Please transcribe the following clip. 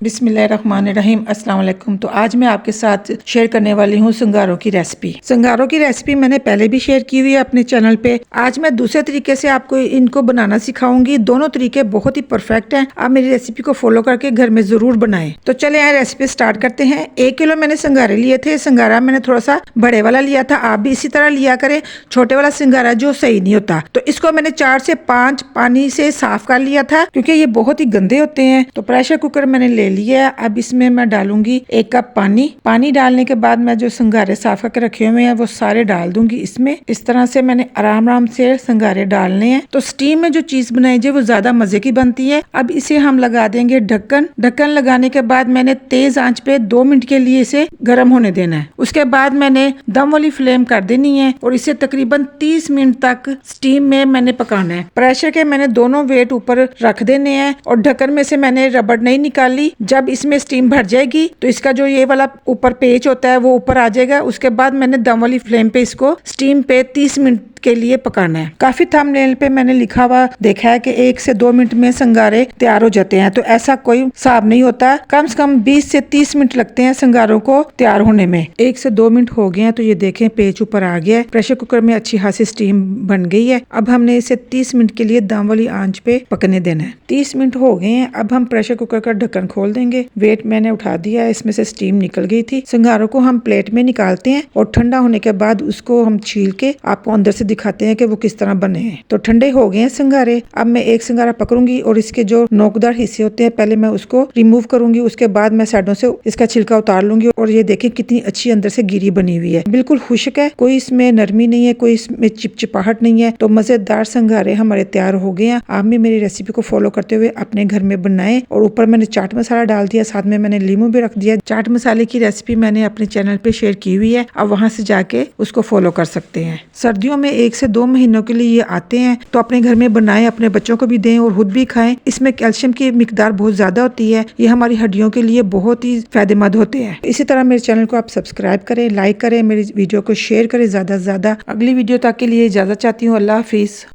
बिस्मिल्लाहिर्रहमानिर्रहीम अस्सलाम वालेकुम। तो आज मैं आपके साथ शेयर करने वाली हूँ संगारों की रेसिपी। संगारों की रेसिपी मैंने पहले भी शेयर की हुई है अपने चैनल पे। आज मैं दूसरे तरीके से आपको इनको बनाना सिखाऊंगी। दोनों तरीके बहुत ही परफेक्ट हैं। आप मेरी रेसिपी को फॉलो करके घर में जरूर बनाएं। तो चले आए रेसिपी स्टार्ट करते हैं। 1 किलो मैंने संगारे लिए थे। संगारा मैंने थोड़ा सा बड़े वाला लिया था, आप भी इसी तरह लिया करें। छोटे वाला संगारा जो सही नहीं होता। तो इसको मैंने 4 से 5 पानी से साफ कर लिया था क्योंकि ये बहुत ही गंदे होते हैं। तो प्रेशर कुकर मैंने ले लिया। अब इसमें मैं डालूंगी 1 कप पानी। पानी डालने के बाद मैं जो संगारे साफ करके रखे हुए हैं वो सारे डाल दूंगी इसमें। इस तरह से मैंने आराम आराम से संगारे डालने हैं। तो स्टीम में जो चीज बनाई जाए वो ज्यादा मजे की बनती है। अब इसे हम लगा देंगे ढक्कन। ढक्कन लगाने के बाद मैंने तेज आंच पे 2 मिनट के लिए इसे गर्म होने देना है। उसके बाद मैंने दम वाली फ्लेम कर देनी है और इसे तकरीबन 30 मिनट तक स्टीम में मैंने पकाना है। प्रेशर के मैंने दोनों वेट ऊपर रख देने हैं और ढक्कन में से मैंने रबड़ नहीं निकाली। जब इसमें स्टीम भर जाएगी तो इसका जो ये वाला ऊपर पेच होता है वो ऊपर आ जाएगा। उसके बाद मैंने दम वाली फ्लेम पे इसको स्टीम पे 30 मिनट के लिए पकाना है। काफी थंबनेल पे मैंने लिखा हुआ देखा है कि 1 से 2 मिनट में संगारे तैयार हो जाते हैं। तो ऐसा कोई हिसाब नहीं होता। कम से कम 20 से 30 मिनट लगते हैं संगारों को तैयार होने में। 1 से 2 मिनट हो गए हैं तो ये देखें पेच ऊपर आ गया है। प्रेशर कुकर में अच्छी खासी स्टीम बन गई है। अब हमने इसे 30 मिनट के लिए दम वाली आंच पे पकने देना है। 30 मिनट हो गए हैं। अब हम प्रेशर कुकर का ढक्कन खोल देंगे। वेट मैंने उठा दिया है, इसमें से स्टीम निकल गई थी। संगारों को हम प्लेट में निकालते हैं और ठंडा होने के बाद उसको हम छील के आपको अंदर से दिखाते हैं कि वो किस तरह बने हैं। तो ठंडे हो गए हैं संगारे। अब मैं एक संगारा पकड़ूंगी और इसके जो नोकदार हिस्से होते हैं पहले मैं उसको रिमूव करूंगी। उसके बाद मैं साइडों से इसका छिलका उतार लूंगी और ये देखें कितनी अच्छी अंदर से गिरी बनी हुई है। बिल्कुल खुश्क है, कोई इसमें नरमी नहीं है, कोई इसमें चिपचिपाहट नहीं है। तो मजेदार संगारे हमारे तैयार हो गए हैं। आप भी मेरी रेसिपी को फॉलो करते हुए अपने घर में बनाएं। और ऊपर मैंने चाट मसाला डाल दिया, साथ में मैंने लीमू भी रख दिया। चाट मसाले की रेसिपी मैंने अपने चैनल पे शेयर की हुई है, अब वहां से जाके उसको फॉलो कर सकते हैं। सर्दियों में 1 से 2 महीनों के लिए ये आते हैं तो अपने घर में बनाएं, अपने बच्चों को भी दें और खुद भी खाएं। इसमें कैल्शियम की मिकदार बहुत ज्यादा होती है। ये हमारी हड्डियों के लिए बहुत ही फायदेमंद होते हैं। इसी तरह मेरे चैनल को आप सब्सक्राइब करें, लाइक करें, मेरी वीडियो को शेयर करें ज्यादा से ज्यादा। अगली वीडियो तक के लिए इजाजत चाहती हूँ। अल्लाह हाफिज।